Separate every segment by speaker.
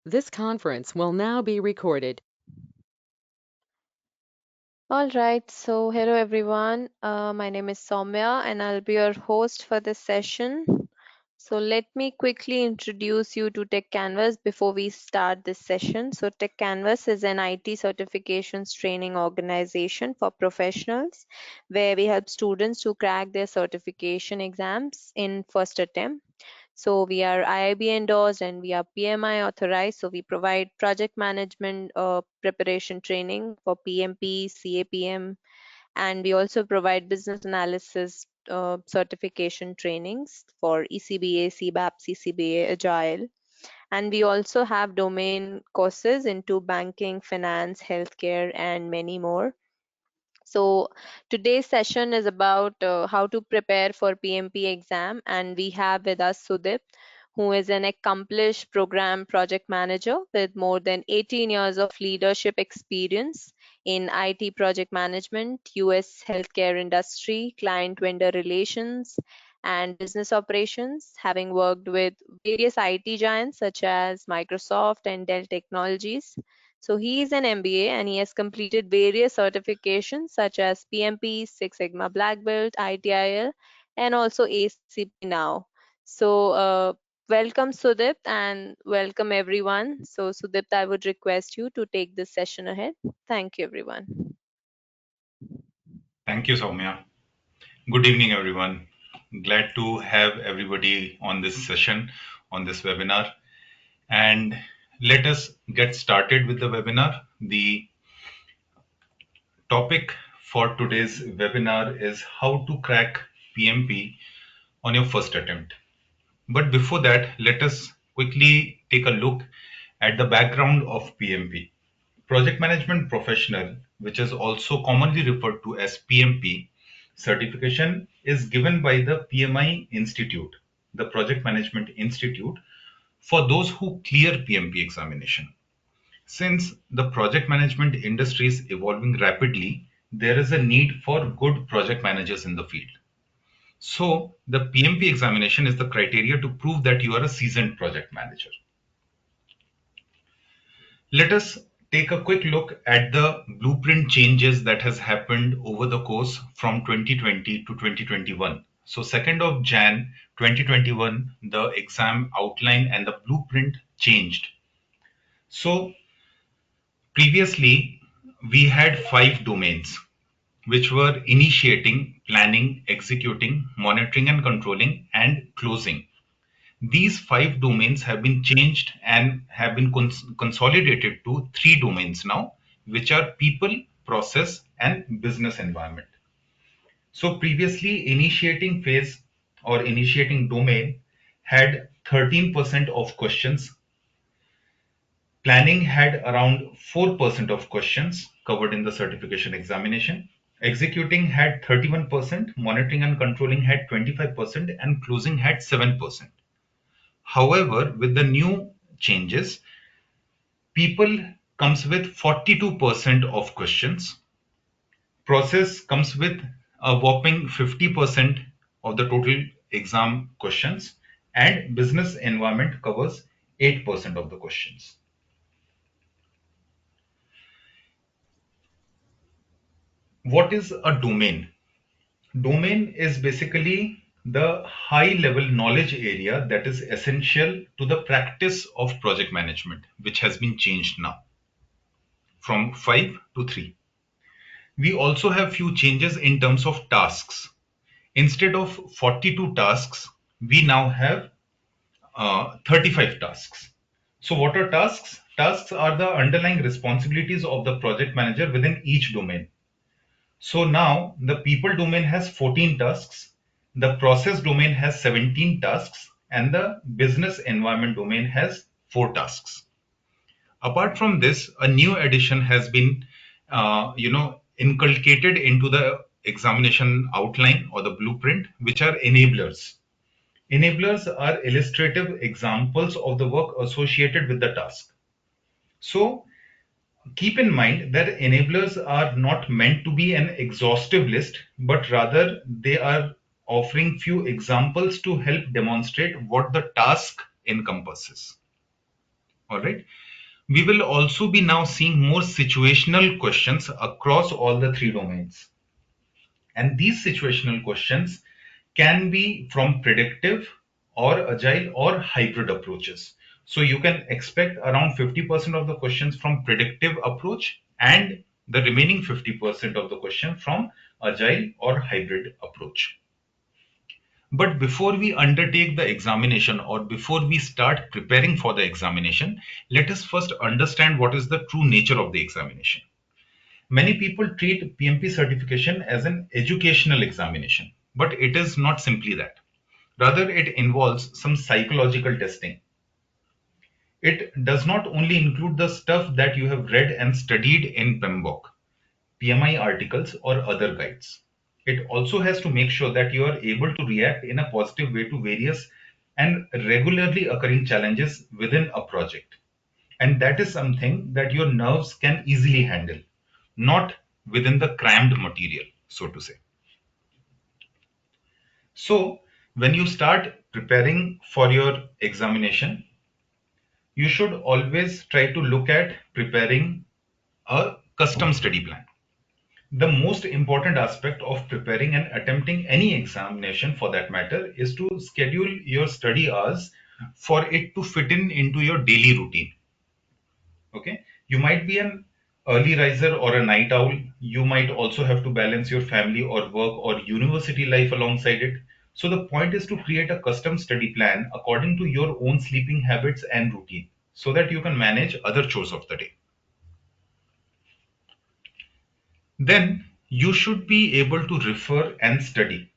Speaker 1: This conference will now be recorded.
Speaker 2: All right, so hello everyone. My name is Soumya and I'll be your host for this session. So let me quickly introduce you to Techcanvass before we start this session. So Techcanvass is an IT certifications training organization for professionals where we help students to crack their certification exams in first attempt. So we are IIB endorsed and we are PMI authorized. So we provide project management preparation training for PMP, CAPM, and we also provide business analysis certification trainings for ECBA, CBAP, CCBA, Agile. And we also have domain courses into banking, finance, healthcare, and many more. So today's session is about how to prepare for PMP exam, and we have with us Sudipt, who is an accomplished program project manager with more than 18 years of leadership experience in IT project management, US healthcare industry, client vendor relations, and business operations, having worked with various IT giants such as Microsoft and Dell Technologies. So he is an MBA and he has completed various certifications such as PMP, Six Sigma Black Belt, ITIL, and also ACP now. So welcome Sudipt and welcome everyone. So Sudipt, I would request you to take this session ahead. Thank you everyone.
Speaker 3: Thank you, Soumya. Good evening, everyone. Glad to have everybody on this session, on this webinar. And let us get started with the webinar. The topic for today's webinar is how to crack PMP on your first attempt. But before that, let us quickly take a look at the background of PMP. Project Management Professional, which is also commonly referred to as PMP, certification is given by the PMI Institute, the Project Management Institute, for those who clear PMP examination. Since the project management industry is evolving rapidly, there is a need for good project managers in the field. So, the PMP examination is the criteria to prove that you are a seasoned project manager. Let us take a quick look at the blueprint changes that has happened over the course from 2020 to 2021. So 2nd of Jan 2021, the exam outline and the blueprint changed. So previously we had 5 domains which were initiating, planning, executing, monitoring and controlling, and closing. These 5 domains have been changed and have been consolidated to 3 domains now, which are people, process, and business environment. So previously, initiating phase or initiating domain had 13% of questions. Planning had around 4% of questions covered in the certification examination. Executing had 31%, monitoring and controlling had 25%, and closing had 7%. However, with the new changes, people comes with 42% of questions. Process comes with a whopping 50% of the total exam questions, and business environment covers 8% of the questions. What is a domain? Domain is basically the high level knowledge area that is essential to the practice of project management, which has been changed now from 5 to 3. We also have few changes in terms of tasks. Instead of 42 tasks, we now have 35 tasks. So what are tasks? Tasks are the underlying responsibilities of the project manager within each domain. So now the people domain has 14 tasks, the process domain has 17 tasks, and the business environment domain has 4 tasks. Apart from this, a new addition has been, inculcated into the examination outline or the blueprint, which are enablers. Enablers are illustrative examples of the work associated with the task. So keep in mind that enablers are not meant to be an exhaustive list, but rather they are offering few examples to help demonstrate what the task encompasses. All right. We will also be now seeing more situational questions across all the three domains. And these situational questions can be from predictive or agile or hybrid approaches. So you can expect around 50% of the questions from predictive approach and the remaining 50% of the question from agile or hybrid approach. But before we undertake the examination or before we start preparing for the examination, let us first understand what is the true nature of the examination. Many people treat PMP certification as an educational examination, but it is not simply that. Rather, it involves some psychological testing. It does not only include the stuff that you have read and studied in PMBOK, PMI articles, or other guides. It also has to make sure that you are able to react in a positive way to various and regularly occurring challenges within a project. And that is something that your nerves can easily handle, not within the crammed material, so to say. So, when you start preparing for your examination, you should always try to look at preparing a custom study plan. The most important aspect of preparing and attempting any examination for that matter is to schedule your study hours for it to fit in into your daily routine. Okay, you might be an early riser or a night owl. You might also have to balance your family or work or university life alongside it. So the point is to create a custom study plan according to your own sleeping habits and routine so that you can manage other chores of the day. Then you should be able to refer and study.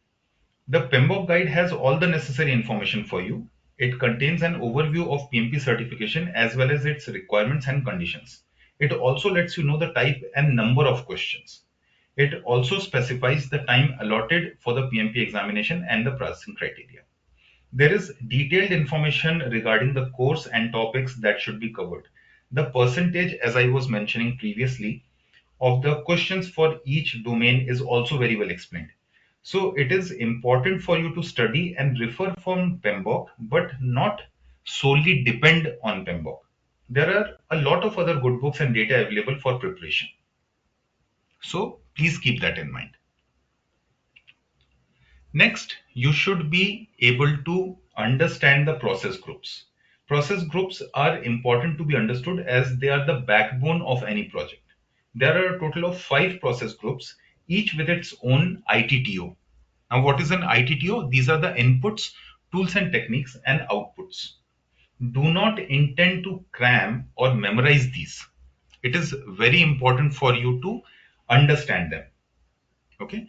Speaker 3: The PMBOK guide has all the necessary information for you. It contains an overview of PMP certification as well as its requirements and conditions. It also lets you know the type and number of questions. It also specifies the time allotted for the PMP examination and the processing criteria. There is detailed information regarding the course and topics that should be covered. The percentage, as I was mentioning previously, of the questions for each domain is also very well explained. So it is important for you to study and refer from PMBOK, but not solely depend on PMBOK. There are a lot of other good books and data available for preparation. So please keep that in mind. Next, you should be able to understand the process groups. Process groups are important to be understood as they are the backbone of any project. There are a total of 5 process groups, each with its own ITTO. Now, what is an ITTO? These are the inputs, tools and techniques, and outputs. Do not intend to cram or memorize these. It is very important for you to understand them. Okay,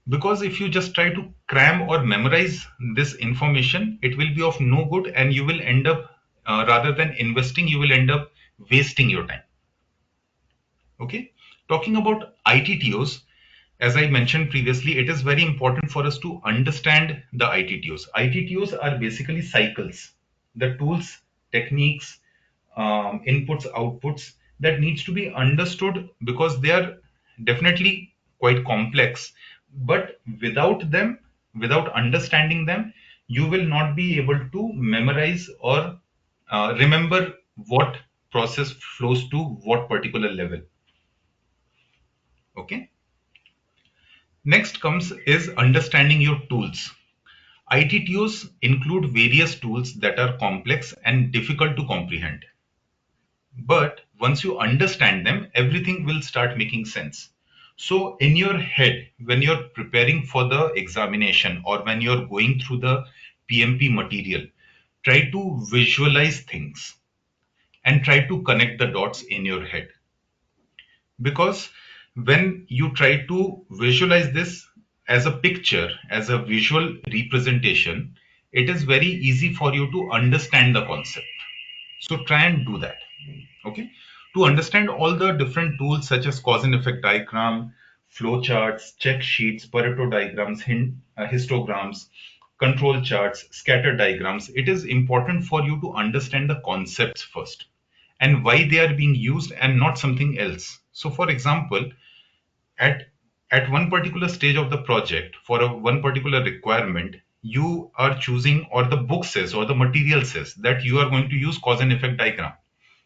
Speaker 3: because if you just try to cram or memorize this information, it will be of no good and you will end up rather than investing, you will end up wasting your time. Okay, talking about ITTOs, as I mentioned previously, it is very important for us to understand the ITTOs. ITTOs are basically cycles, the tools, techniques, inputs, outputs that needs to be understood because they are definitely quite complex. But without them, without understanding them, you will not be able to memorize or remember what process flows to what particular level. Okay. Next comes is understanding your tools. ITTOs include various tools that are complex and difficult to comprehend. But once you understand them, everything will start making sense. So in your head, when you're preparing for the examination or when you're going through the PMP material, try to visualize things and try to connect the dots in your head. Because when you try to visualize this as a picture, as a visual representation, it is very easy for you to understand the concept. So try and do that. Okay, to understand all the different tools such as cause and effect diagram, flow charts, check sheets, Pareto diagrams, histograms, control charts, scatter diagrams, it is important for you to understand the concepts first and why they are being used and not something else. So for example, at one particular stage of the project for one particular requirement, you are choosing, or the book says or the material says that you are going to use cause and effect diagram.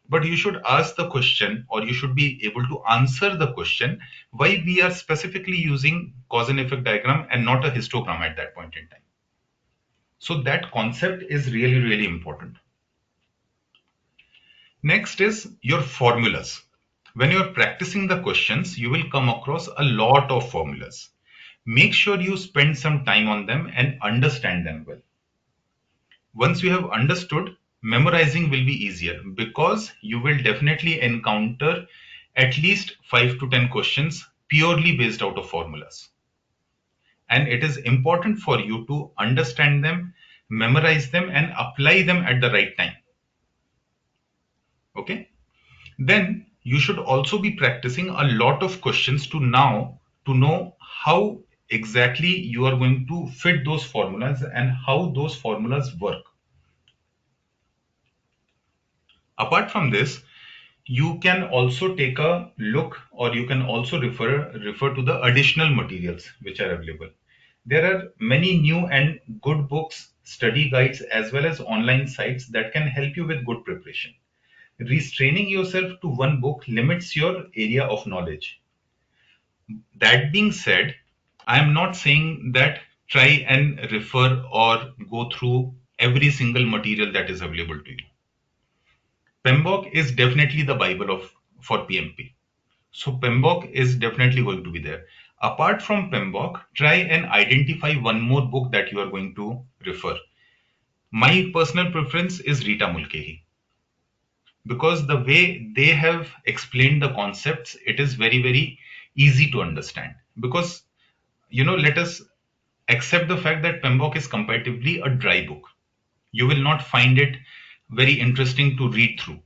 Speaker 3: but you should ask the question, or you should be able to answer the question why we are specifically using cause and effect diagram and not a histogram at that point in time. So that concept is really, really important. Next is your formulas. When you're practicing the questions, you will come across a lot of formulas. Make sure you spend some time on them and understand them well. Once you have understood, memorizing will be easier because you will definitely encounter at least 5 to 10 questions purely based out of formulas. And it is important for you to understand them, memorize them, and apply them at the right time. Okay? Then you should also be practicing a lot of questions to know how exactly you are going to fit those formulas and how those formulas work. Apart from this, you can also take a look, or you can also refer to the additional materials which are available. There are many new and good books, study guides, as well as online sites that can help you with good preparation. Restraining yourself to one book limits your area of knowledge. That being said, I am not saying that try and refer or go through every single material that is available to you. PMBOK is definitely the Bible for PMP. So PMBOK is definitely going to be there. Apart from PMBOK, try and identify one more book that you are going to refer. My personal preference is Rita Mulcahy, because the way they have explained the concepts, it is very, very easy to understand. Because, let us accept the fact that PMBOK is comparatively a dry book. You will not find it very interesting to read through.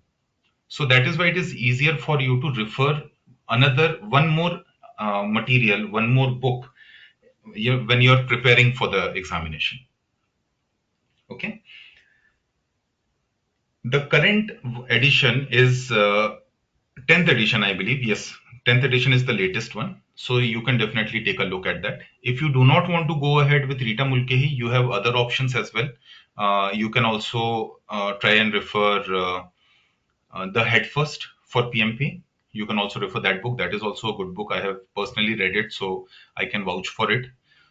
Speaker 3: So that is why it is easier for you to refer one more material, one more book when you're preparing for the examination. Okay. The current edition is 10th edition, I believe. Yes, 10th edition is the latest one. So you can definitely take a look at that. If you do not want to go ahead with Rita Mulcahy, you have other options as well. You can also try and refer The Head First for PMP. You can also refer that book. That is also a good book. I have personally read it, so I can vouch for it.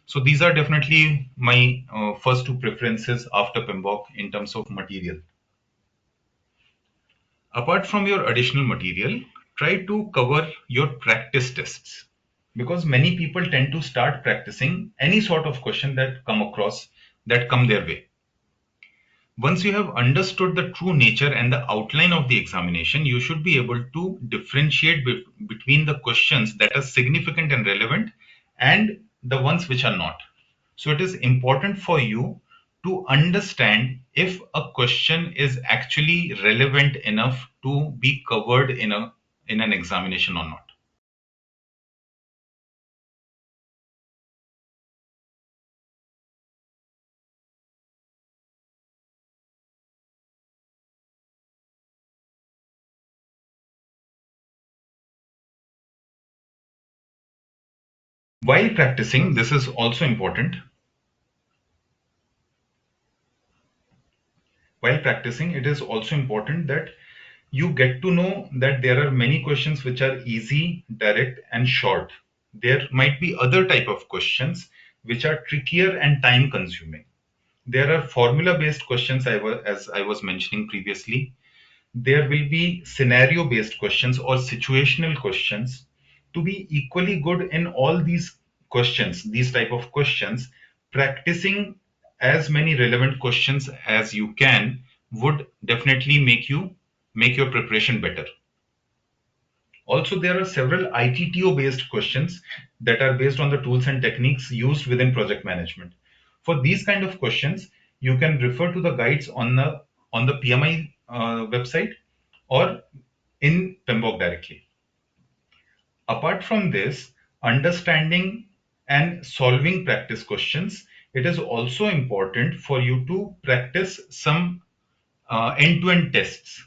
Speaker 3: So these are definitely my first two preferences after PMBOK in terms of material. Apart from your additional material, try to cover your practice tests, because many people tend to start practicing any sort of question that come their way. Once you have understood the true nature and the outline of the examination, you should be able to differentiate between the questions that are significant and relevant and the ones which are not. So it is important for you to understand if a question is actually relevant enough to be covered in an examination or not. While practicing, this is also important. While practicing, it is also important that you get to know that there are many questions which are easy, direct, and short. There might be other type of questions which are trickier and time consuming. There are formula based questions, as I was mentioning previously. There will be scenario based questions or situational questions. To be equally good in all these type of questions, practicing as many relevant questions as you can would definitely make your preparation better. Also, there are several ITTO based questions that are based on the tools and techniques used within project management. For these kind of questions, you can refer to the guides on the PMI website or in PMBOK directly. Apart from this, understanding and solving practice questions, it is also important for you to practice some end-to-end tests,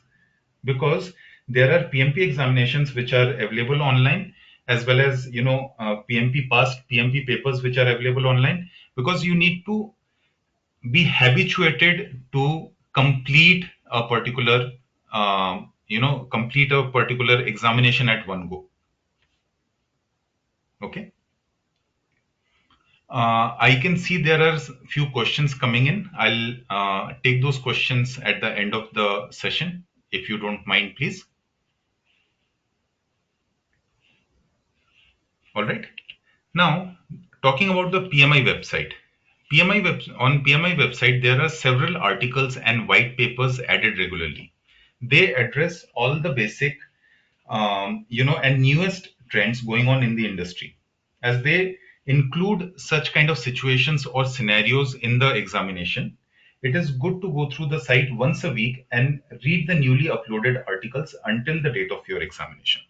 Speaker 3: because there are PMP examinations which are available online, as well as PMP past PMP papers which are available online, because you need to be habituated to complete a particular complete a particular examination at one go. Okay. I can see there are few questions coming in. I'll take those questions at the end of the session, if you don't mind, please. All right. Now, talking about the PMI website. On PMI website, there are several articles and white papers added regularly. They address all the basic, and newest trends going on in the industry, as they include such kind of situations or scenarios in the examination. It is good to go through the site once a week and read the newly uploaded articles until the date of your examination.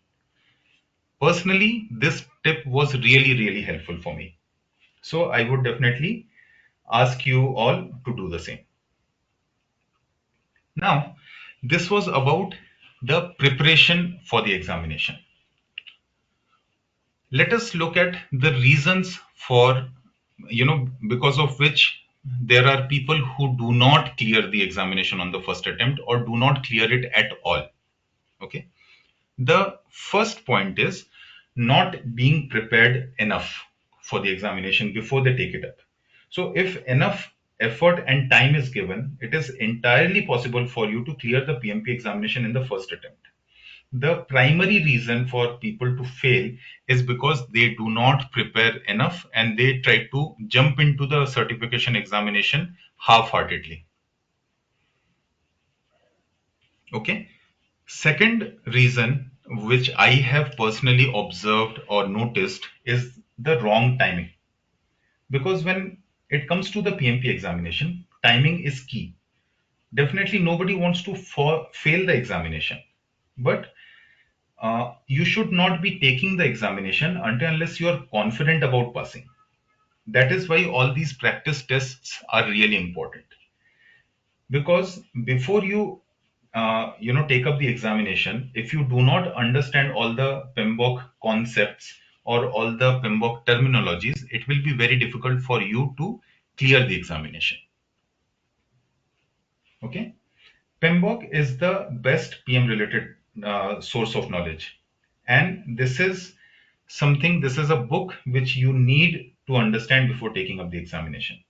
Speaker 3: Personally, this tip was really helpful for me. So I would definitely ask you all to do the same. Now, this was about the preparation for the examination. Let us look at the reasons for, because of which there are people who do not clear the examination on the first attempt or do not clear it at all. Okay. The first point is not being prepared enough for the examination before they take it up. So if enough effort and time is given, it is entirely possible for you to clear the PMP examination in the first attempt. The primary reason for people to fail is because they do not prepare enough and they try to jump into the certification examination half-heartedly. Okay. Second reason, which I have personally observed or noticed, is the wrong timing. Because when it comes to the PMP examination, timing is key. Definitely nobody wants to fail the examination, but you should not be taking the examination until unless you are confident about passing. That is why all these practice tests are really important. Because before you take up the examination, if you do not understand all the PMBOK concepts or all the PMBOK terminologies, it will be very difficult for you to clear the examination. Okay. PMBOK is the best PM related source of knowledge. And this is a book which you need to understand before taking up the examination.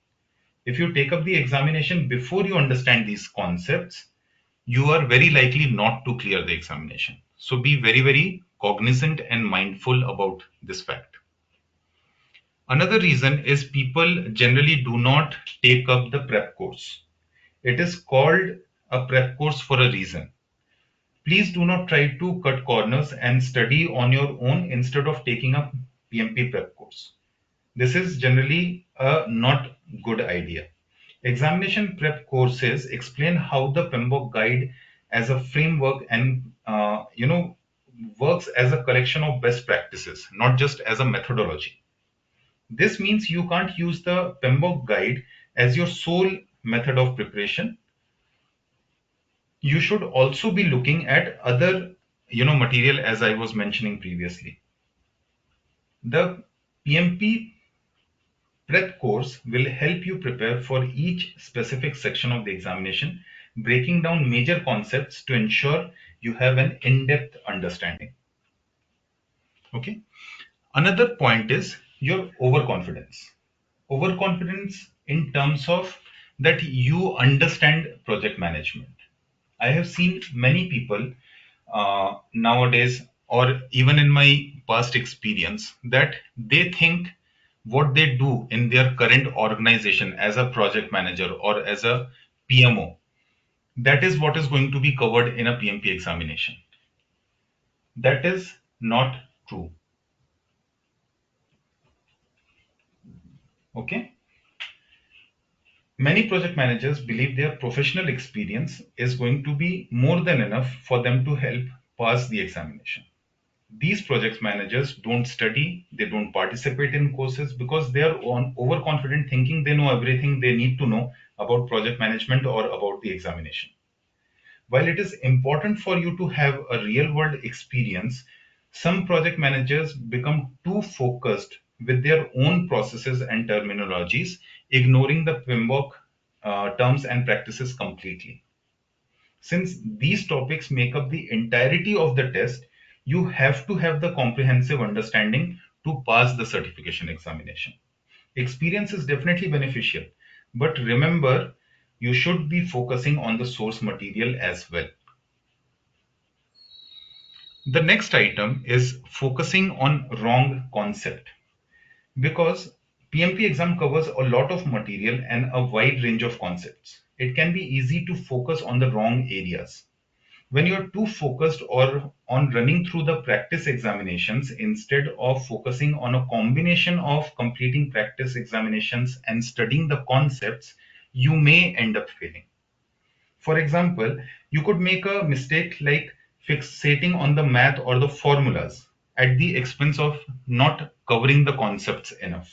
Speaker 3: If you take up the examination before you understand these concepts, you are very likely not to clear the examination. So be very cognizant and mindful about this fact. Another reason is people generally do not take up the prep course. It is called a prep course for a reason. Please do not try to cut corners and study on your own instead of taking up PMP prep course. This is generally a not good idea. Examination prep courses explain how the PMBOK guide as a framework and works as a collection of best practices, not just as a methodology. This means you can't use the PMBOK guide as your sole method of preparation. You should also be looking at other material, as I was mentioning previously. The PMP prep course will help you prepare for each specific section of the examination, breaking down major concepts to ensure you have an in-depth understanding. Okay. Another point is your overconfidence. Overconfidence in terms of that you understand project management. I have seen many people nowadays, or even in my past experience, that they think what they do in their current organization as a project manager or as a PMO, that is what is going to be covered in a PMP examination. That is not true. Okay. Many project managers believe their professional experience is going to be more than enough for them to help pass the examination. These project managers don't study, they don't participate in courses because they are overconfident, thinking they know everything they need to know about project management or about the examination. While it is important for you to have a real world experience, some project managers become too focused with their own processes and terminologies, ignoring the PMBOK terms and practices completely. Since these topics make up the entirety of the test, you have to have the comprehensive understanding to pass the certification examination. Experience is definitely beneficial, but remember, you should be focusing on the source material as well. The next item is focusing on wrong concept, because PMP exam covers a lot of material and a wide range of concepts. It can be easy to focus on the wrong areas. When you're too focused or on running through the practice examinations instead of focusing on a combination of completing practice examinations and studying the concepts, you may end up failing. For example, you could make a mistake like fixating on the math or the formulas at the expense of not covering the concepts enough.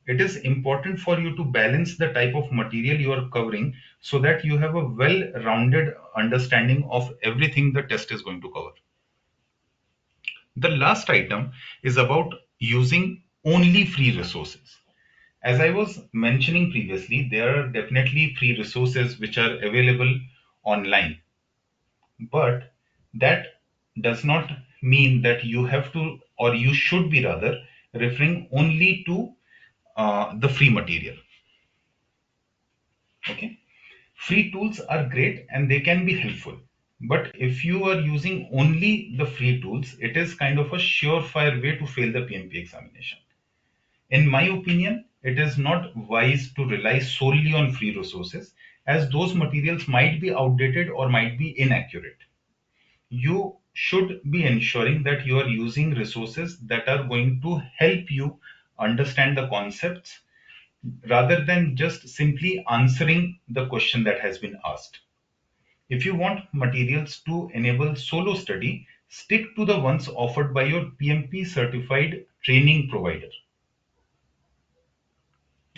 Speaker 3: It is important for you to balance the type of material you are covering so that you have a well-rounded understanding of everything the test is going to cover. The last item is about using only free resources. As I was mentioning previously, there are definitely free resources which are available online, but that does not mean that you have to, or you should be rather, referring only to the free material. Okay. Free tools are great and they can be helpful. But if you are using only the free tools, it is kind of a surefire way to fail the PMP examination. In my opinion, it is not wise to rely solely on free resources, as those materials might be outdated or might be inaccurate. You should be ensuring that you are using resources that are going to help you understand the concepts rather than just simply answering the question that has been asked. If you want materials to enable solo study, stick to the ones offered by your PMP certified training provider.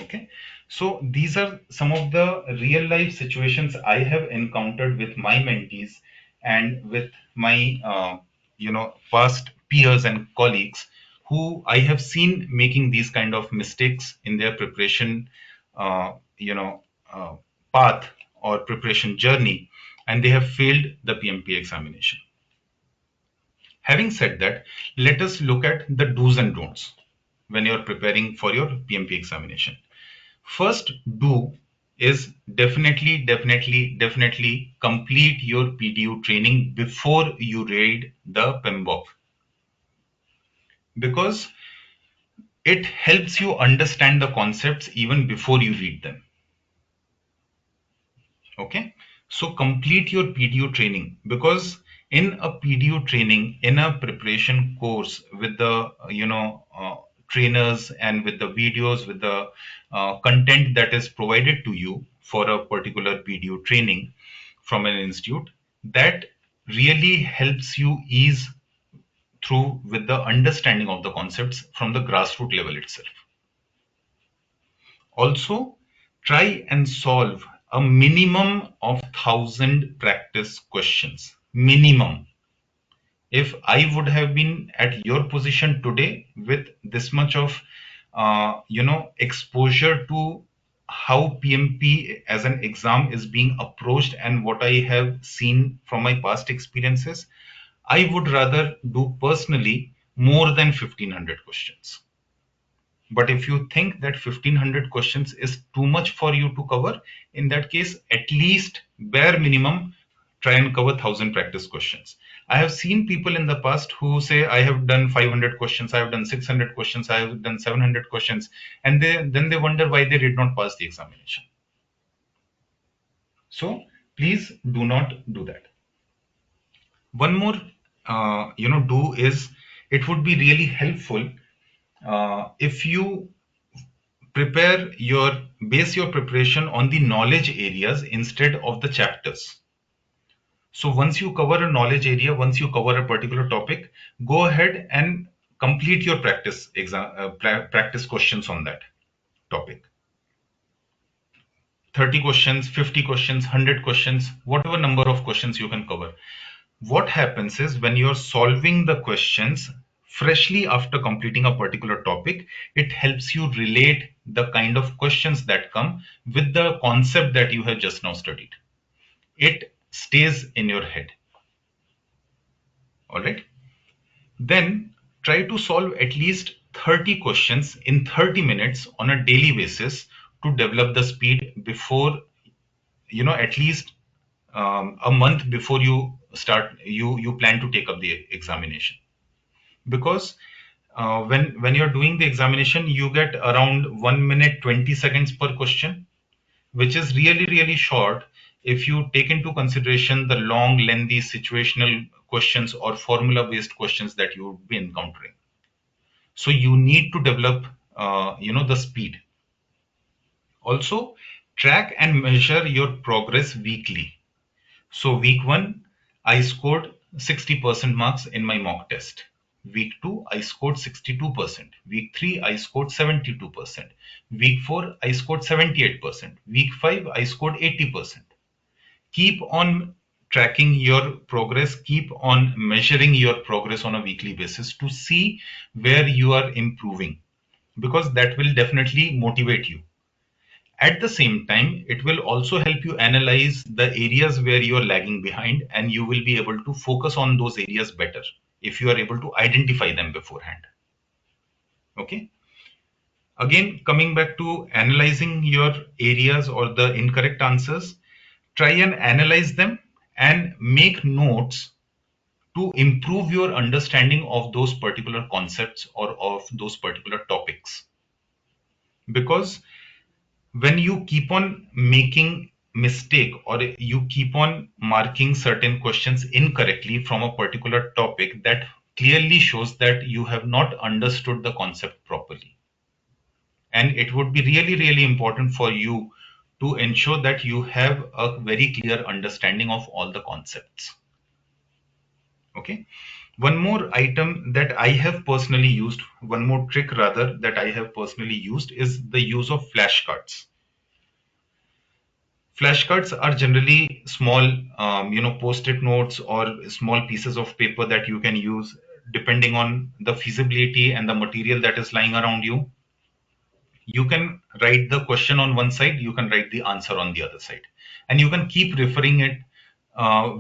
Speaker 3: Okay, so these are some of the real life situations I have encountered with my mentees and with my past peers and colleagues who I have seen making these kind of mistakes in their preparation uh, you know uh, path or preparation journey, and they have failed the PMP examination. Having said that, let us look at the do's and don'ts when you're preparing for your PMP examination. First do is definitely complete your PDU training before you read the PMBOK, because it helps you understand the concepts even before you read them. Okay, so complete your PDU training, because in a PDU training, in a preparation course with the trainers and with the videos, with the content that is provided to you for a particular PDU training from an institute, that really helps you ease through with the understanding of the concepts from the grassroots level itself. Also, try and solve a minimum of 1,000 practice questions. Minimum. If I would have been at your position today with this much of exposure to how PMP as an exam is being approached and what I have seen from my past experiences, I would rather do personally more than 1,500 questions. But if you think that 1,500 questions is too much for you to cover, in that case, at least bare minimum, try and cover 1,000 practice questions. I have seen people in the past who say, I have done 500 questions, I have done 600 questions, I have done 700 questions, and then they wonder why they did not pass the examination. So please do not do that. One more, do is, it would be really helpful if you base your preparation on the knowledge areas instead of the chapters. So once you cover a knowledge area, once you cover a particular topic, go ahead and complete your practice questions on that topic. 30 questions, 50 questions, 100 questions, whatever number of questions you can cover. What happens is, when you're solving the questions freshly after completing a particular topic, it helps you relate the kind of questions that come with the concept that you have just now studied. It stays in your head. All right. Then try to solve at least 30 questions in 30 minutes on a daily basis to develop the speed before, at least a month before you plan to take up the examination. Because when you're doing the examination, you get around 1 minute 20 seconds per question, which is really, really short if you take into consideration the long, lengthy situational questions or formula based questions that you would be encountering. So you need to develop, the speed. Also, track and measure your progress weekly. So week 1, I scored 60% marks in my mock test. Week 2, I scored 62%. Week 3, I scored 72%. Week 4, I scored 78%. Week 5, I scored 80%. Keep on tracking your progress, keep on measuring your progress on a weekly basis to see where you are improving, because that will definitely motivate you. At the same time, it will also help you analyze the areas where you are lagging behind, and you will be able to focus on those areas better if you are able to identify them beforehand. Okay. Again, coming back to analyzing your areas or the incorrect answers, try and analyze them and make notes to improve your understanding of those particular concepts or of those particular topics. Because when you keep on making mistake or you keep on marking certain questions incorrectly from a particular topic, that clearly shows that you have not understood the concept properly. And it would be really, really important for you to ensure that you have a very clear understanding of all the concepts. Okay. One more item that I have personally used, one more trick rather that I have personally used, is the use of flashcards. Flashcards are generally small, post-it notes or small pieces of paper that you can use depending on the feasibility and the material that is lying around you. You can write the question on one side, you can write the answer on the other side, and you can keep referring it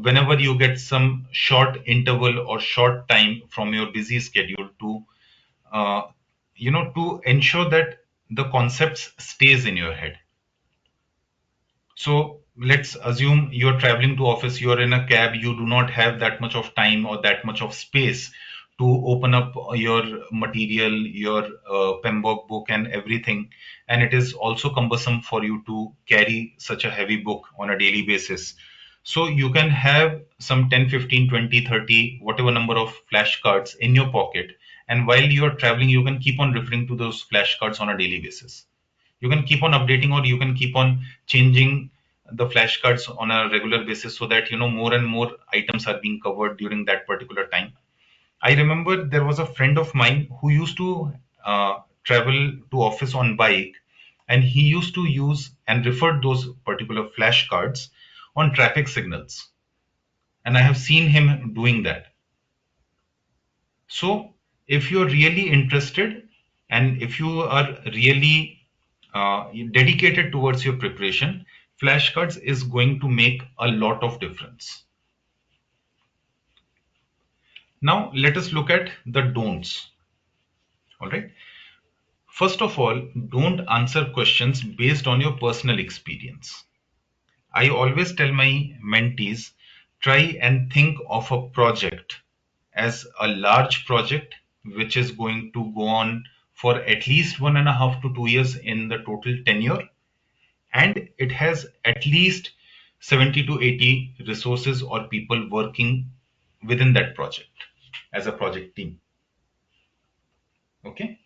Speaker 3: whenever you get some short interval or short time from your busy schedule to, to ensure that the concepts stays in your head. So let's assume you're traveling to office, you're in a cab, you do not have that much of time or that much of space to open up your material, your PMBOK book and everything. And it is also cumbersome for you to carry such a heavy book on a daily basis. So you can have some 10, 15, 20, 30, whatever number of flashcards in your pocket. And while you're traveling, you can keep on referring to those flashcards on a daily basis. You can keep on updating or you can keep on changing the flashcards on a regular basis so that more and more items are being covered during that particular time. I remember there was a friend of mine who used to travel to office on bike, and he used to use and refer those particular flashcards on traffic signals, and I have seen him doing that. So if you're really interested and if you are really dedicated towards your preparation, flashcards is going to make a lot of difference. Now let us look at the don'ts. All right. First of all, don't answer questions based on your personal experience. I always tell my mentees, try and think of a project as a large project which is going to go on for at least 1.5 to 2 years in the total tenure, and it has at least 70 to 80 resources or people working within that project as a project team. Okay.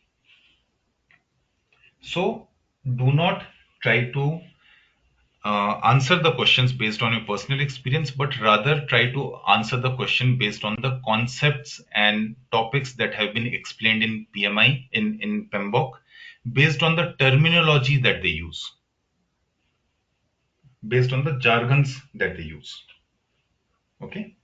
Speaker 3: So do not try to answer the questions based on your personal experience, but rather try to answer the question based on the concepts and topics that have been explained in PMI, in PMBOK, based on the terminology that they use, based on the jargons that they use. Okay.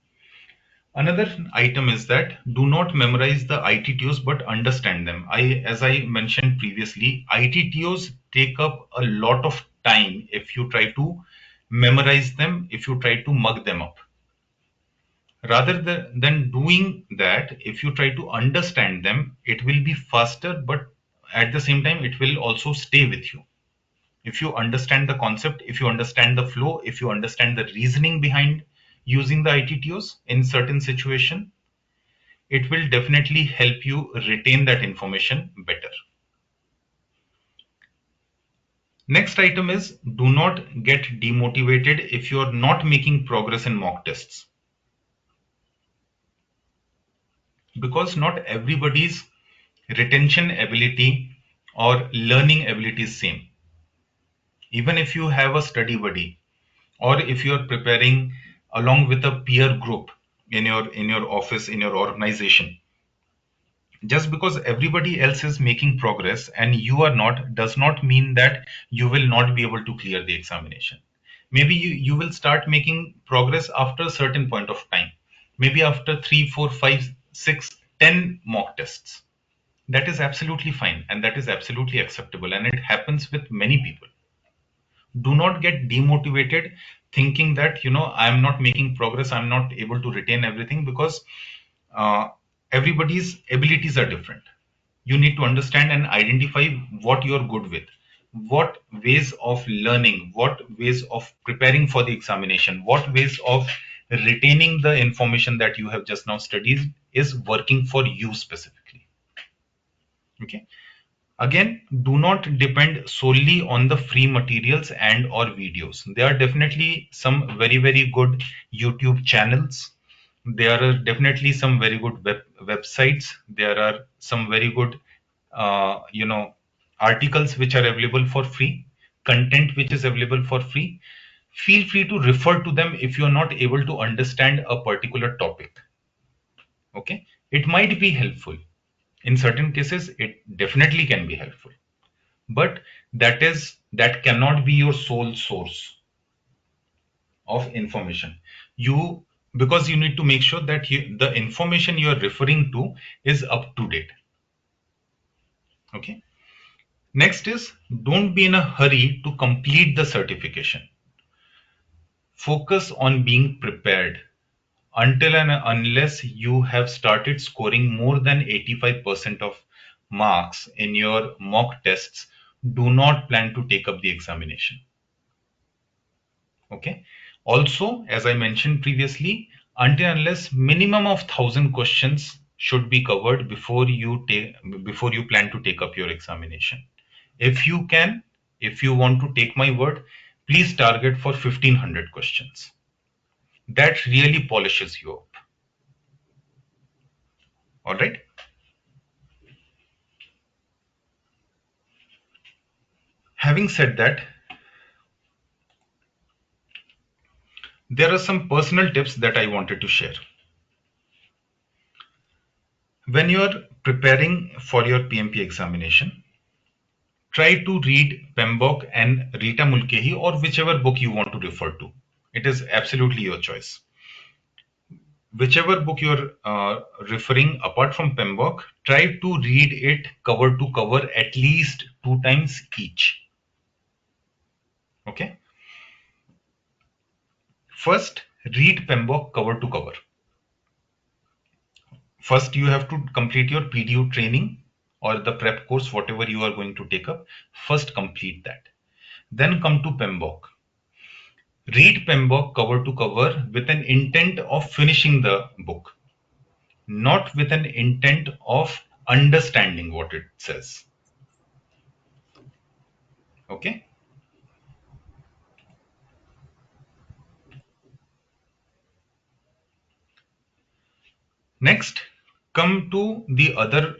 Speaker 3: Another item is that do not memorize the ITTOs but understand them. As I mentioned previously, ITTOs take up a lot of time if you try to memorize them, if you try to mug them up. Rather than doing that, if you try to understand them, it will be faster, but at the same time, it will also stay with you. If you understand the concept, if you understand the flow, if you understand the reasoning behind using the ITTOs in certain situation, it will definitely help you retain that information better. Next item is, do not get demotivated if you are not making progress in mock tests. Because not everybody's retention ability or learning ability is same. Even if you have a study buddy, or if you are preparing along with a peer group in your office, in your organization, just because everybody else is making progress and you are not, does not mean that you will not be able to clear the examination. Maybe you will start making progress after a certain point of time, maybe after 3, 4, 5, 6, 10 mock tests. That is absolutely fine, and that is absolutely acceptable, and it happens with many people. Do not get demotivated thinking that, I'm not making progress, I'm not able to retain everything, because uh, everybody's abilities are different. You need to understand and identify what you're good with, what ways of learning, what ways of preparing for the examination, what ways of retaining the information that you have just now studied is working for you specifically. Okay. Again, do not depend solely on the free materials and or videos. There are definitely some very, very good YouTube channels. There are definitely some very good websites. There are some very good, articles which are available for free, content which is available for free. Feel free to refer to them if you're not able to understand a particular topic. Okay. It might be helpful. In certain cases, it definitely can be helpful, but that cannot be your sole source of information. You Because you need to make sure that the information you are referring to is up to date. Okay. Next is, don't be in a hurry to complete the certification. Focus on being prepared. Until and unless you have started scoring more than 85% of marks in your mock tests, do not plan to take up the examination. Okay. Also, as I mentioned previously, until unless minimum of 1,000 questions should be covered before you plan to take up your examination. If you can, if you want to take my word, please target for 1,500 questions. That really polishes you up. All right. Having said that, there are some personal tips that I wanted to share. When you are preparing for your PMP examination, try to read Pembroke and Rita Mulcahy, or whichever book you want to refer to. It is absolutely your choice. Whichever book you're referring apart from Pembroke, try to read it cover to cover at least 2 times each. Okay. First, read Pembroke cover to cover. First, you have to complete your PDU training or the prep course, whatever you are going to take up. First, complete that. Then come to Pembroke. Read Pembroke cover to cover with an intent of finishing the book, not with an intent of understanding what it says. Okay. Next, come to the other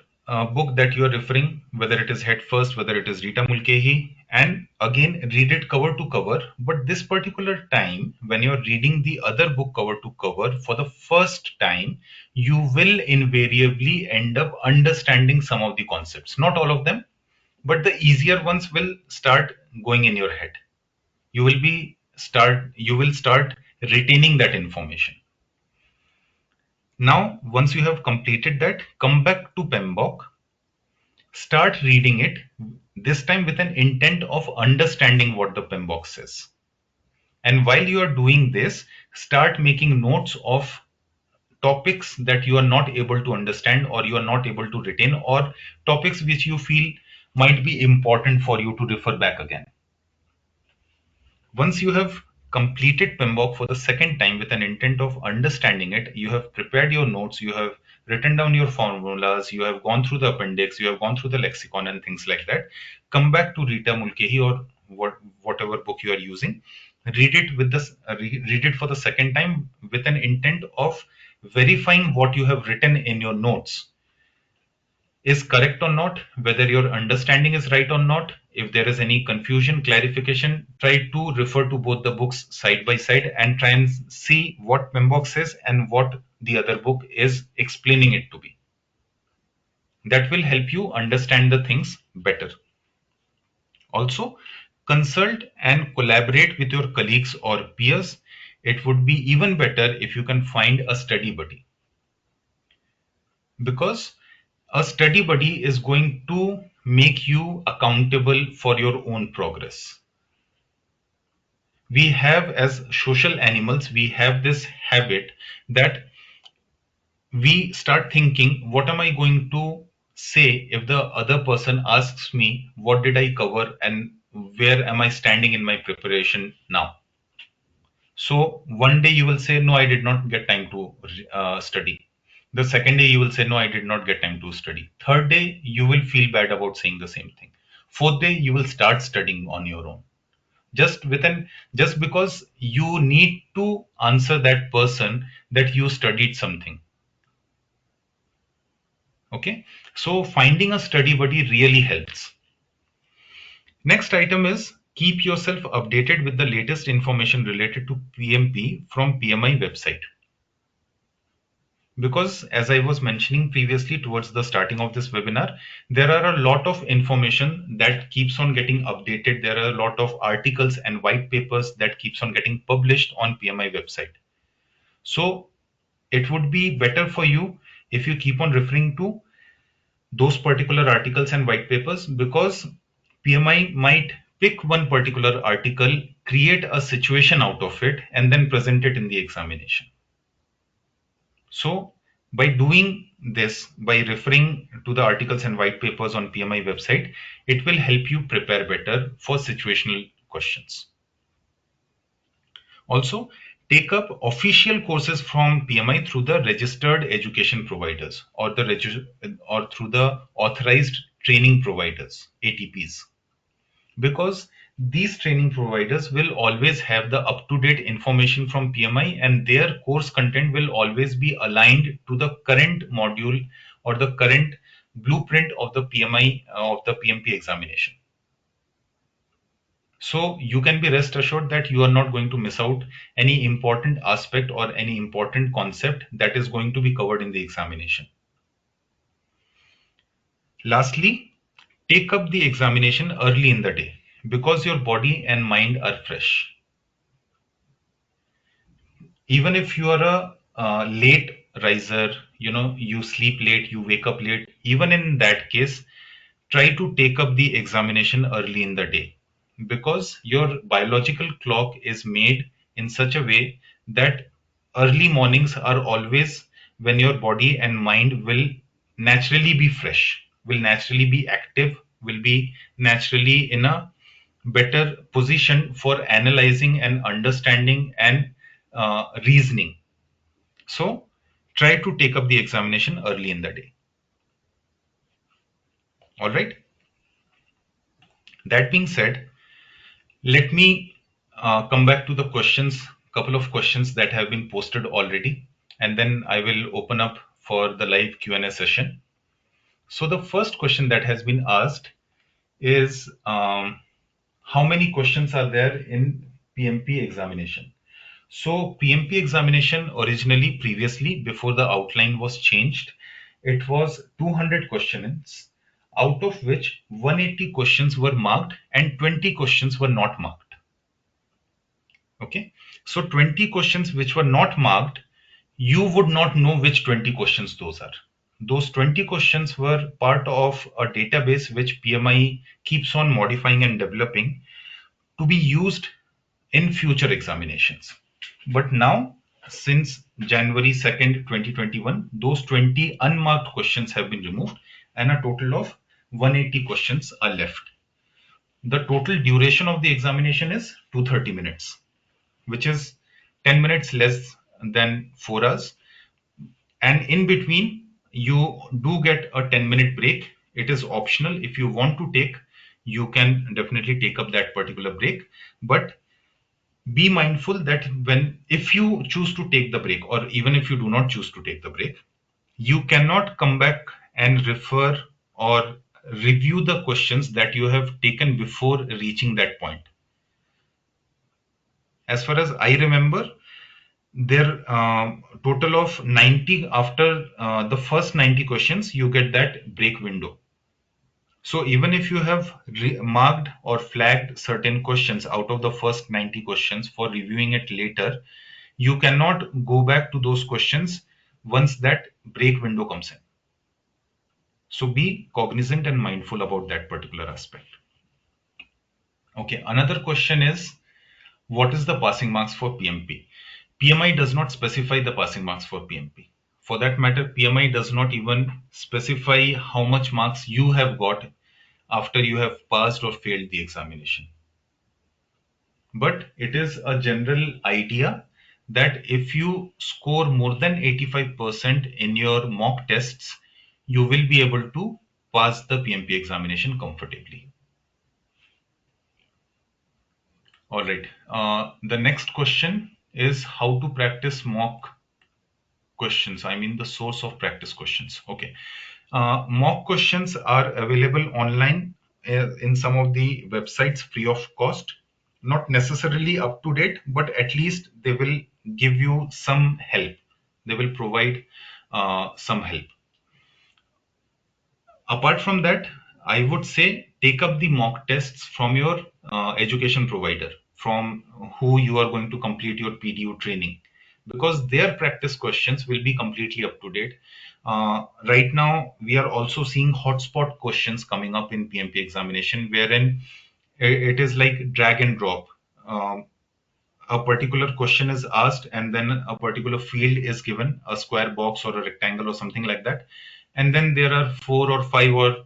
Speaker 3: book that you are referring, whether it is Head First, whether it is Rita Mulcahy, and again read it cover to cover. But this particular time, when you are reading the other book cover to cover for the first time, you will invariably end up understanding some of the concepts. Not all of them, but the easier ones will start going in your head. You will start retaining that information. Now, once you have completed that, come back to Pembroke, start reading it, this time with an intent of understanding what the Pembroke says. And while you are doing this, start making notes of topics that you are not able to understand or you are not able to retain, or topics which you feel might be important for you to refer back again. Once you have completed PMBOK for the second time with an intent of understanding it, you have prepared your notes, you have written down your formulas, you have gone through the appendix, you have gone through the lexicon and things like that. Come back to Rita Mulcahy or whatever book you are using. Read it with this. Read it for the second time with an intent of verifying what you have written in your notes is correct or not, whether your understanding is right or not. If there is any confusion, clarification, try to refer to both the books side by side and try and see what PMBOK says and what the other book is explaining it to be. That will help you understand the things better. Also, consult and collaborate with your colleagues or peers. It would be even better if you can find a study buddy, because a study buddy is going to make you accountable for your own progress. We have, as social animals, we have this habit that we start thinking, what am I going to say if the other person asks me, what did I cover and where am I standing in my preparation now? So one day you will say, no, I did not get time to study. The second day you will say, no, I did not get time to study. Third day, you will feel bad about saying the same thing. Fourth day, you will start studying on your own. Just because you need to answer that person that you studied something. Okay. So finding a study buddy really helps. Next item is keep yourself updated with the latest information related to PMP from PMI website. Because as I was mentioning previously towards the starting of this webinar, there are a lot of information that keeps on getting updated. There are a lot of articles and white papers that keeps on getting published on PMI website. So it would be better for you if you keep on referring to those particular articles and white papers, because PMI might pick one particular article, create a situation out of it, and then present it in the examination. So by doing this, by referring to the articles and white papers on PMI website, it will help you prepare better for situational questions. Also, take up official courses from PMI through the registered education providers or through the authorized training providers, ATPs, because these training providers will always have the up-to-date information from PMI and their course content will always be aligned to the current module or the current blueprint of the PMI of the PMP examination. So you can be rest assured that you are not going to miss out any important aspect or any important concept that is going to be covered in the examination. Lastly, take up the examination early in the day because your body and mind are fresh. Even if you are a late riser, you sleep late, you wake up late, even in that case, try to take up the examination early in the day, because your biological clock is made in such a way that early mornings are always when your body and mind will naturally be fresh, will naturally be active, will be naturally in a better position for analyzing and understanding and reasoning. So try to take up the examination early in the day. All right. That being said, let me come back to the questions, couple of questions that have been posted already, and then I will open up for the live Q&A session. So the first question that has been asked is how many questions are there in PMP examination? So PMP examination originally, previously, before the outline was changed, it was 200 questions, out of which 180 questions were marked and 20 questions were not marked. Okay, so 20 questions which were not marked, you would not know which 20 questions those are. Those 20 questions were part of a database which PMI keeps on modifying and developing to be used in future examinations. But now, since January 2nd, 2021, those 20 unmarked questions have been removed and a total of 180 questions are left. The total duration of the examination is 230 minutes, which is 10 minutes less than 4 hours. And in between, you do get a 10-minute break. It is optional. If you want to take, you can definitely take up that particular break. But be mindful that if you choose to take the break, or even if you do not choose to take the break, you cannot come back and refer or review the questions that you have taken before reaching that point. As far as I remember, there total of 90. After the first 90 questions, you get that break window. So even if you have marked or flagged certain questions out of the first 90 questions for reviewing it later, you cannot go back to those questions once that break window comes in. So be cognizant and mindful about that particular aspect. Okay, another question is, what is the passing marks for PMP? PMI does not specify the passing marks for PMP. For that matter, PMI does not even specify how much marks you have got after you have passed or failed the examination. But it is a general idea that if you score more than 85% in your mock tests, you will be able to pass the PMP examination comfortably. All right. The next question is how to practice mock questions. I mean the source of practice questions. Okay. Mock questions are available online in some of the websites free of cost. Not necessarily up to date, but at least they will give you some help. They will provide some help. Apart from that, I would say take up the mock tests from your education provider, from who you are going to complete your PDU training, because their practice questions will be completely up to date. Right now, we are also seeing hotspot questions coming up in PMP examination, wherein it is like drag and drop. Um, a particular question is asked and then a particular field is given, a square box or a rectangle or something like that, and then there are 4 or 5 or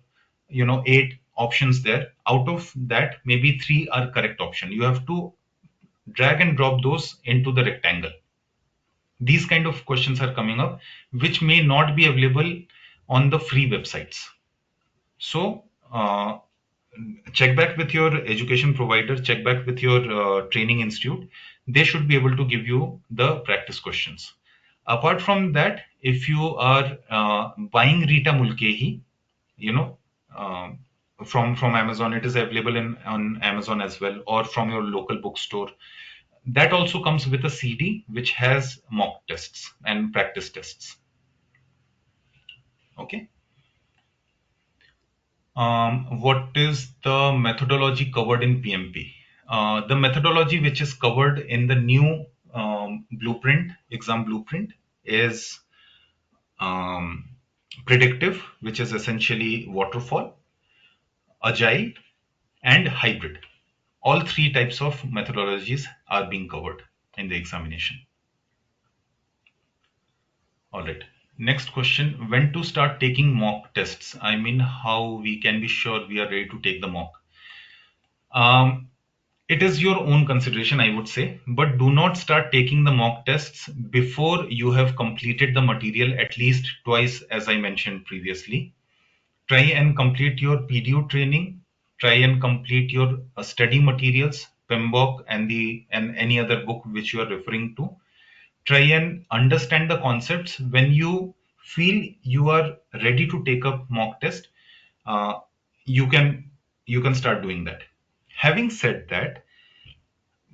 Speaker 3: 8 options there. Out of that, maybe 3 are correct option. You have to drag and drop those into the rectangle. These kind of questions are coming up which may not be available on the free websites. So check back with your education provider, check back with your training institute. They should be able to give you the practice questions. Apart from that, if you are buying Rita Mulkehi, you know, um, from Amazon, it is available on Amazon as well, or from your local bookstore. That also comes with a CD which has mock tests and practice tests. Okay. What is the methodology covered in PMP? The methodology which is covered in the new blueprint, exam blueprint, is um, predictive, which is essentially waterfall, agile, and hybrid. All 3 types of methodologies are being covered in the examination. All right. Next question, when to start taking mock tests? I mean, how we can be sure we are ready to take the mock? It is your own consideration, I would say, but do not start taking the mock tests before you have completed the material at least twice, as I mentioned previously. Try and complete your PDU training. Try and complete your study materials, PMBOK, and any other book which you are referring to. Try and understand the concepts. When you feel you are ready to take up mock test, uh, you can start doing that. Having said that,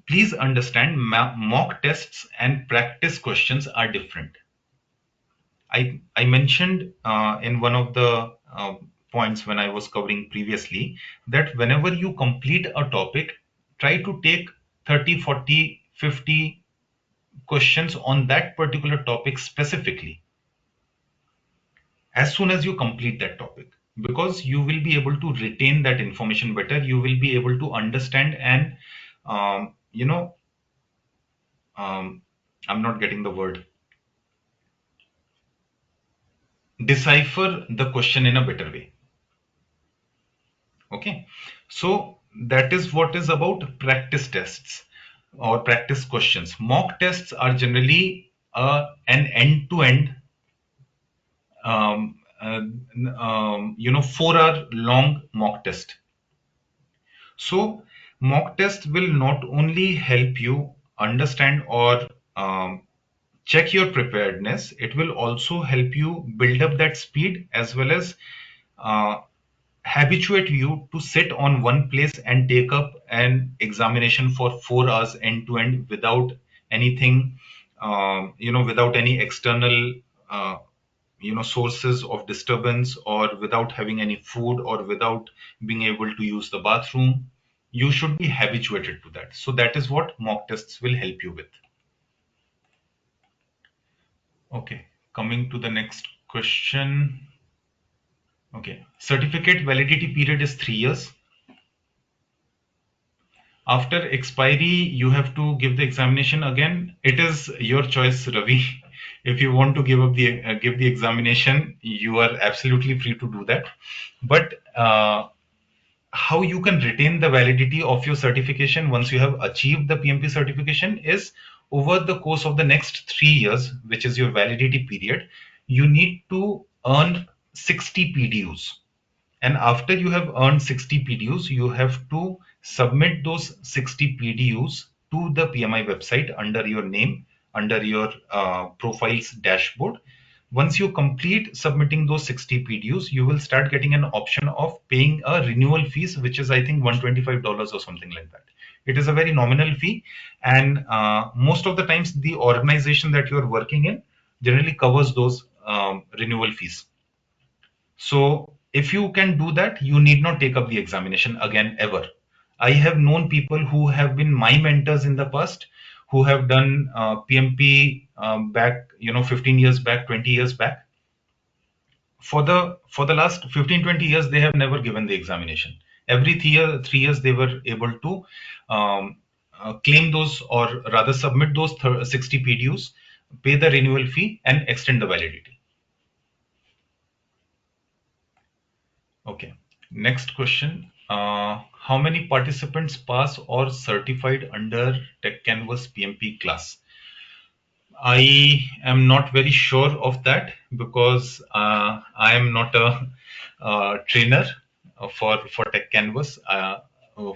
Speaker 3: please understand mock tests and practice questions are different. I mentioned in one of the points when I was covering previously that whenever you complete a topic, try to take 30, 40, 50 questions on that particular topic specifically as soon as you complete that topic, because you will be able to retain that information better. You will be able to understand and I'm not getting the word. Decipher the question in a better way. Okay, so that is what is about practice tests or practice questions. Mock tests are generally an end-to-end, 4-hour long mock test. So mock test will not only help you understand or check your preparedness, it will also help you build up that speed as well as uh, habituate you to sit on one place and take up an examination for 4 hours end to end without anything, without any external, uh, sources of disturbance, or without having any food, or without being able to use the bathroom. You should be habituated to that. So that is what mock tests will help you with. Okay, coming to the next question. Okay, certificate validity period is 3 years. After expiry, you have to give the examination again. It is your choice, Ravi. If you want to give the examination, you are absolutely free to do that. But how you can retain the validity of your certification once you have achieved the PMP certification is over the course of the next 3 years, which is your validity period, you need to earn 60 PDUs. And after you have earned 60 PDUs, you have to submit those 60 PDUs to the PMI website under your name, under your profiles dashboard. Once you complete submitting those 60 PDUs, you will start getting an option of paying a renewal fees, which is, I think, $125 or something like that. It is a very nominal fee. And most of the times, the organization that you're working in generally covers those renewal fees. So if you can do that, you need not take up the examination again ever. I have known people who have been my mentors in the past, who have done PMP back, 15 years back, 20 years back. For the last 15, 20 years, they have never given the examination. Every 3 years, they were able to claim those, or rather submit those 60 PDUs, pay the renewal fee, and extend the validity. Okay, next question. How many participants pass or certified under Techcanvass PMP class? I am not very sure of that because I am not a trainer for Techcanvass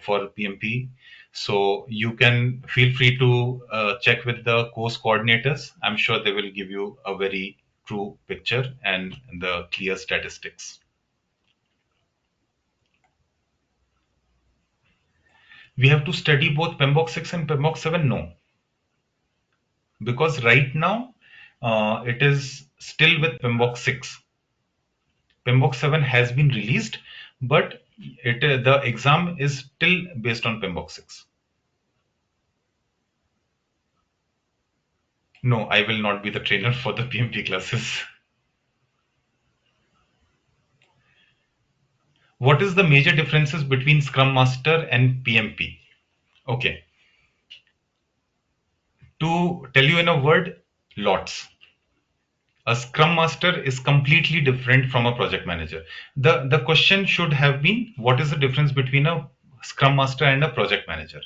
Speaker 3: for PMP. So you can feel free to check with the course coordinators. I'm sure they will give you a very true picture and the clear statistics. We have to study both PMBOK 6 and PMBOK 7? No, because right now it is still with PMBOK 6. PMBOK 7 has been released, but the exam is still based on PMBOK 6. No, I will not be the trainer for the PMP classes. What is the major differences between Scrum Master and PMP? Okay, to tell you in a word, lots. A scrum master is completely different from a project manager. The question should have been, what is the difference between a scrum master and a project manager?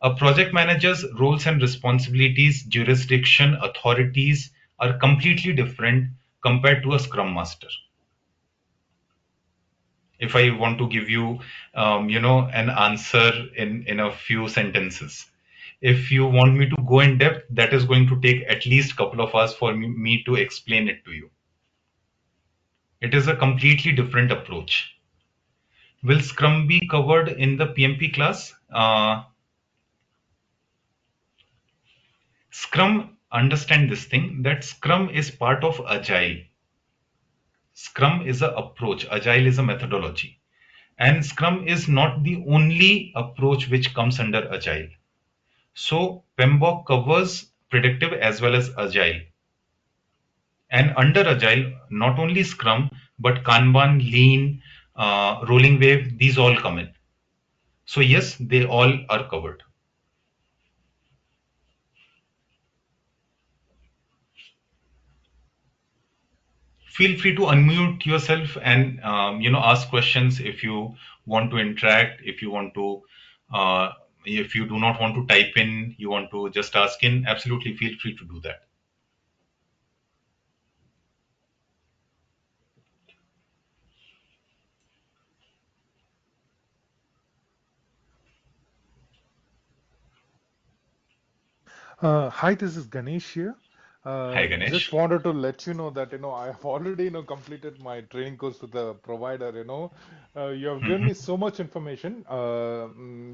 Speaker 3: A project manager's roles and responsibilities, jurisdiction, authorities are completely different compared to a scrum master. If I want to give you, an answer in a few sentences, if you want me to go in depth, that is going to take at least a couple of hours for me to explain it to you. It is a completely different approach. Will Scrum be covered in the PMP class? Scrum, understand this thing, that Scrum is part of Agile. Scrum is an approach, Agile is a methodology. And Scrum is not the only approach which comes under Agile. So PMBOK covers predictive as well as Agile. And under Agile, not only Scrum, but Kanban, Lean, Rolling Wave, these all come in. So yes, they all are covered. feel free to unmute yourself and ask questions if you want to interact. If you do not want to type in, you want to just ask in, absolutely feel free to do that.
Speaker 4: Hi, this is Ganesh here.
Speaker 3: Hi,
Speaker 4: Just
Speaker 3: Ganesh.
Speaker 4: wanted to let you know that I have already completed my training course with the provider. You have given
Speaker 3: Mhm.
Speaker 4: me so much information.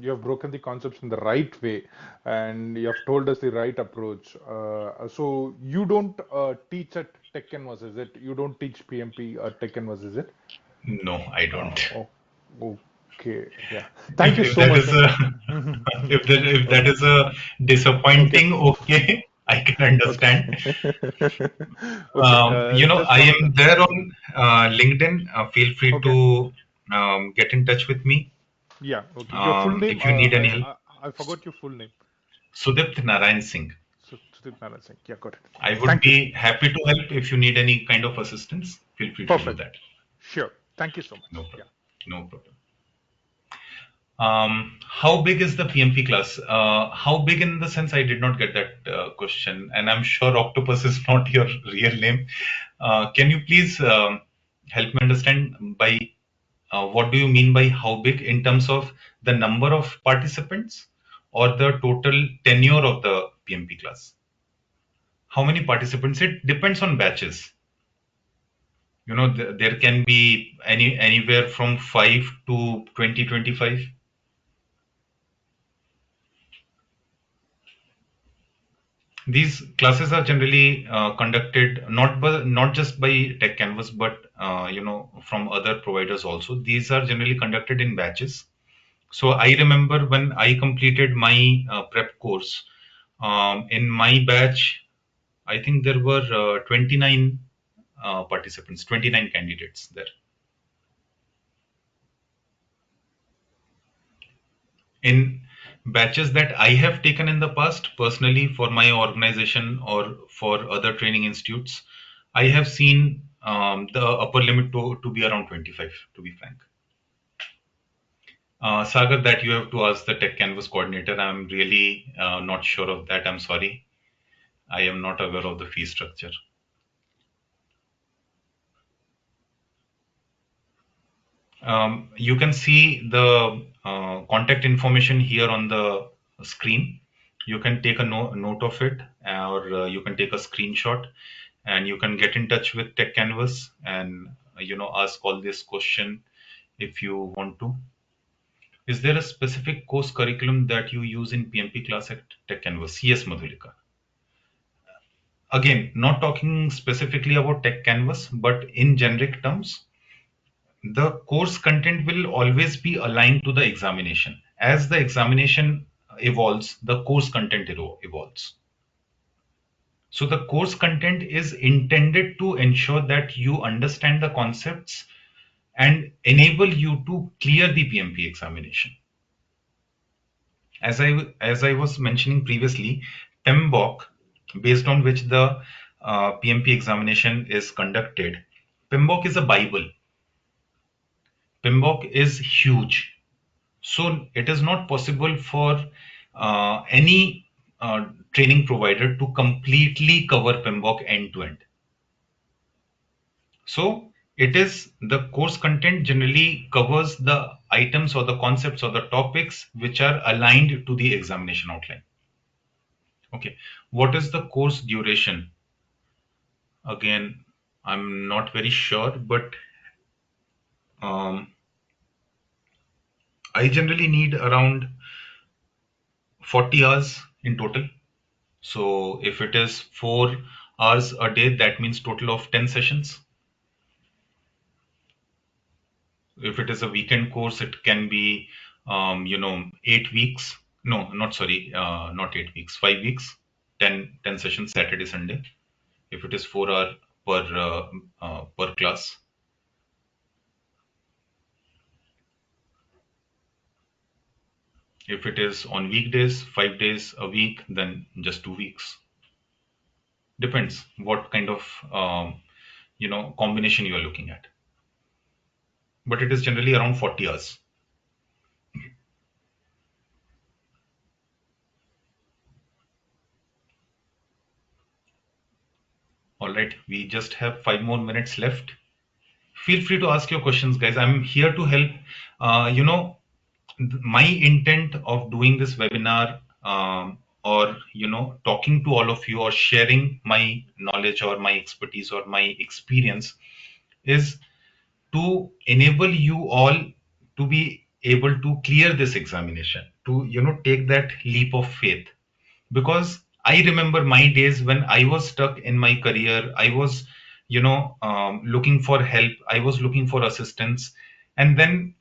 Speaker 4: You have broken the concepts in the right way, and you have told us the right approach. So you don't teach at Techcanvass, is it? You don't teach PMP at Techcanvass, is it?
Speaker 3: No, I don't.
Speaker 4: Oh, okay, yeah. Thank
Speaker 3: If
Speaker 4: you
Speaker 3: if
Speaker 4: so
Speaker 3: that
Speaker 4: much.
Speaker 3: is a if that
Speaker 4: Okay,
Speaker 3: is a
Speaker 4: okay.
Speaker 3: disappointing, okay, I can
Speaker 4: Okay.
Speaker 3: understand.
Speaker 4: Okay. Just
Speaker 3: I
Speaker 4: wanted
Speaker 3: am
Speaker 4: to.
Speaker 3: there on LinkedIn. Feel free
Speaker 4: Okay.
Speaker 3: to get in touch with me
Speaker 4: Yeah. Okay. Your full name.
Speaker 3: if you need any help.
Speaker 4: I forgot your full name.
Speaker 3: Sudipt Narayan Singh.
Speaker 4: Sudipt Narayan Singh. Yeah. Got it.
Speaker 3: I would
Speaker 4: Thank you.
Speaker 3: be happy to help if you need any kind of assistance. Feel free to do
Speaker 4: Perfect.
Speaker 3: that.
Speaker 4: Sure. Thank you so
Speaker 3: No
Speaker 4: much. Yeah.
Speaker 3: problem. No problem. How big is the PMP class? How big in the sense I did not get that question, and I'm sure Octopus is not your real name. Can you please help me understand by what do you mean by how big in terms of the number of participants or the total tenure of the PMP class? How many participants? It depends on batches. There can be anywhere from 5 to 20, 25. These classes are generally conducted not just by Techcanvass, but from other providers also. These are generally conducted in batches. So I remember when I completed my prep course, in my batch, I think there were 29 participants, 29 candidates there. In batches that I have taken in the past, personally for my organization or for other training institutes, I have seen the upper limit to be around 25, to be frank. Sagar, that you have to ask the Tech Canvas coordinator. I'm really not sure of that. I'm sorry. I am not aware of the fee structure. You can see the contact information here on the screen. You can take a note of it, or you can take a screenshot, and you can get in touch with Tech Canvas and ask all this question if you want to. Is there a specific course curriculum that you use in PMP class at Tech Canvas? Yes, Madhulika. Again, not talking specifically about Tech Canvas, but in generic terms, the course content will always be aligned to the examination. As the examination evolves, the course content evolves. So the course content is intended to ensure that you understand the concepts and enable you to clear the PMP examination. As I was mentioning previously, PMBOK, based on which the PMP examination is conducted, PMBOK is a Bible. PMBOK is huge. So it is not possible for any training provider to completely cover PMBOK end to end. So it is the course content generally covers the items or the concepts or the topics which are aligned to the examination outline. Okay, what is the course duration? Again, I'm not very sure, but um, I generally need around 40 hours in total. So if it is 4 hours a day, that means total of 10 sessions. If it is a weekend course, it can be, 8 weeks. No, not sorry, not 8 weeks, 5 weeks, 10 sessions, Saturday, Sunday. If it is 4 hour per class. If it is on weekdays, 5 days a week, then just 2 weeks. Depends what kind of combination you are looking at. But it is generally around 40 hours. All right, we just have 5 more minutes left. Feel free to ask your questions, guys. I'm here to help. My intent of doing this webinar, or talking to all of you or sharing my knowledge or my expertise or my experience is to enable you all to be able to clear this examination, to take that leap of faith. Because I remember my days when I was stuck in my career. I was looking for help, I was looking for assistance, and then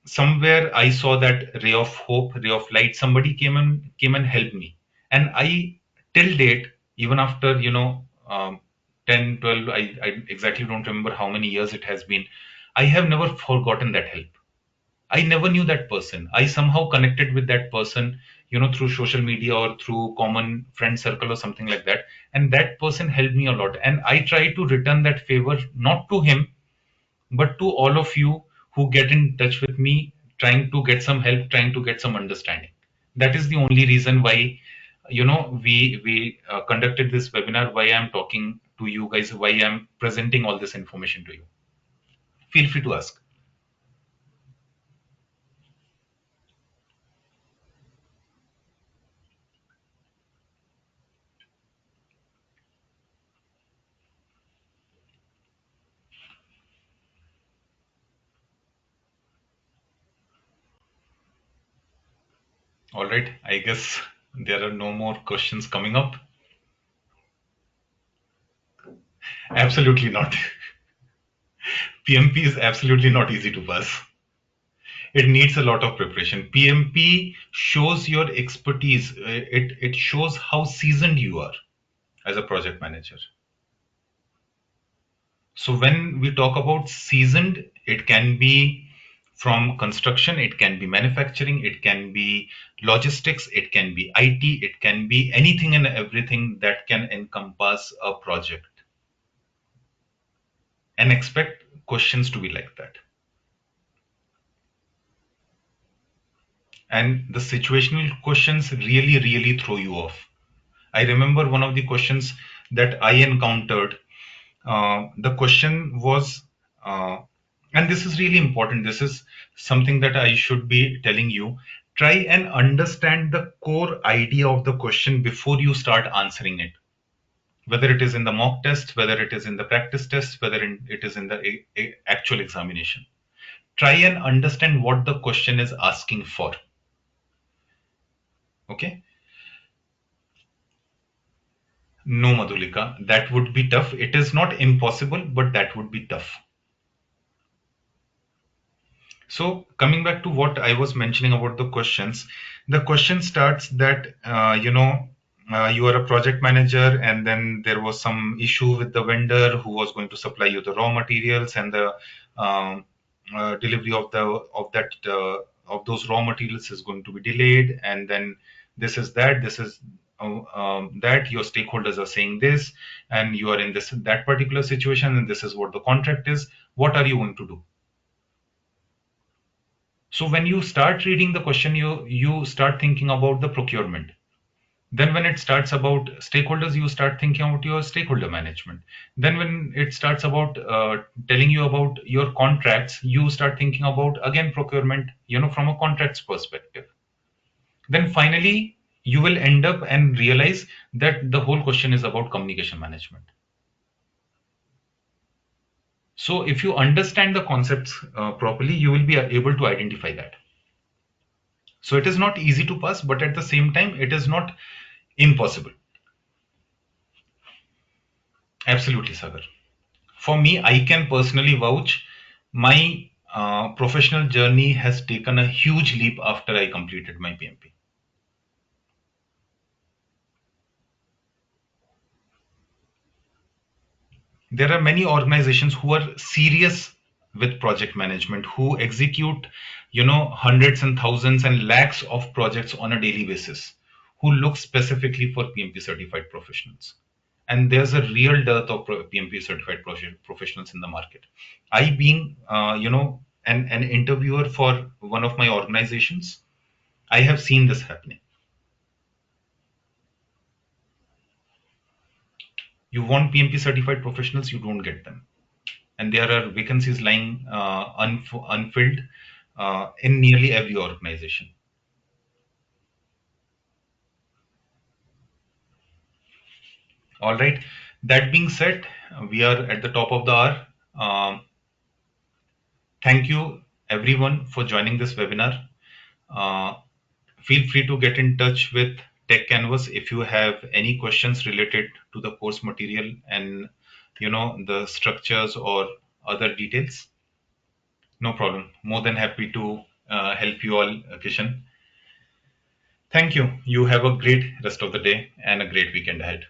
Speaker 3: somewhere I saw that ray of hope, ray of light. Somebody came and helped me, and I till date, even after 10, 12, I exactly don't remember how many years it has been, I have never forgotten that help. I never knew that person. I somehow connected with that person, through social media or through common friend circle or something like that. And that person helped me a lot. And I try to return that favor, not to him, but to all of you who get in touch with me, trying to get some help, trying to get some understanding. That is the only reason why, we conducted this webinar, why I'm talking to you guys, why I'm presenting all this information to you. Feel free to ask. All right, I guess there are no more questions coming up. Absolutely not. PMP is absolutely not easy to pass. It needs a lot of preparation. PMP shows your expertise. It shows how seasoned you are as a project manager. So when we talk about seasoned, it can be from construction, it can be manufacturing, it can be logistics, it can be IT, it can be anything and everything that can encompass a project. And expect questions to be like that. And the situational questions really throw you off. I remember one of the questions that I encountered. The question was, and this is really important, this is something that I should be telling you. Try and understand the core idea of the question before you start answering it. Whether it is in the mock test, whether it is in the practice test, whether it is in the actual examination. Try and understand what the question is asking for. Okay? No, Madhulika, that would be tough. It is not impossible, but that would be tough. So coming back to what I was mentioning about the questions, the question starts that, you are a project manager, and then there was some issue with the vendor who was going to supply you the raw materials, and the delivery of those raw materials is going to be delayed, and then this is that your stakeholders are saying this, and you are in that particular situation, and this is what the contract is. What are you going to do? So when you start reading the question, you start thinking about the procurement. Then when it starts about stakeholders, you start thinking about your stakeholder management. Then when it starts about telling you about your contracts, you start thinking about, again, procurement, from a contracts perspective. Then finally, you will end up and realize that the whole question is about communication management. So if you understand the concepts properly, you will be able to identify that. So it is not easy to pass, but at the same time, it is not impossible. Absolutely, Sagar. For me, I can personally vouch, my professional journey has taken a huge leap after I completed my PMP. There are many organizations who are serious with project management, who execute, hundreds and thousands and lakhs of projects on a daily basis, who look specifically for PMP certified professionals. and there's a real dearth of PMP certified professionals in the market. I being an interviewer for one of my organizations, I have seen this happening. You want PMP certified professionals, you don't get them, and there are vacancies lying unfilled in nearly every organization. All right. That being said, we are at the top of the hour. Thank you everyone for joining this webinar. Uh, Feel free to get in touch with Techcanvass if you have any questions related to the course material and the structures or other details. No problem. More than happy to help you all, Kishan. Thank you. You have a great rest of the day and a great weekend ahead.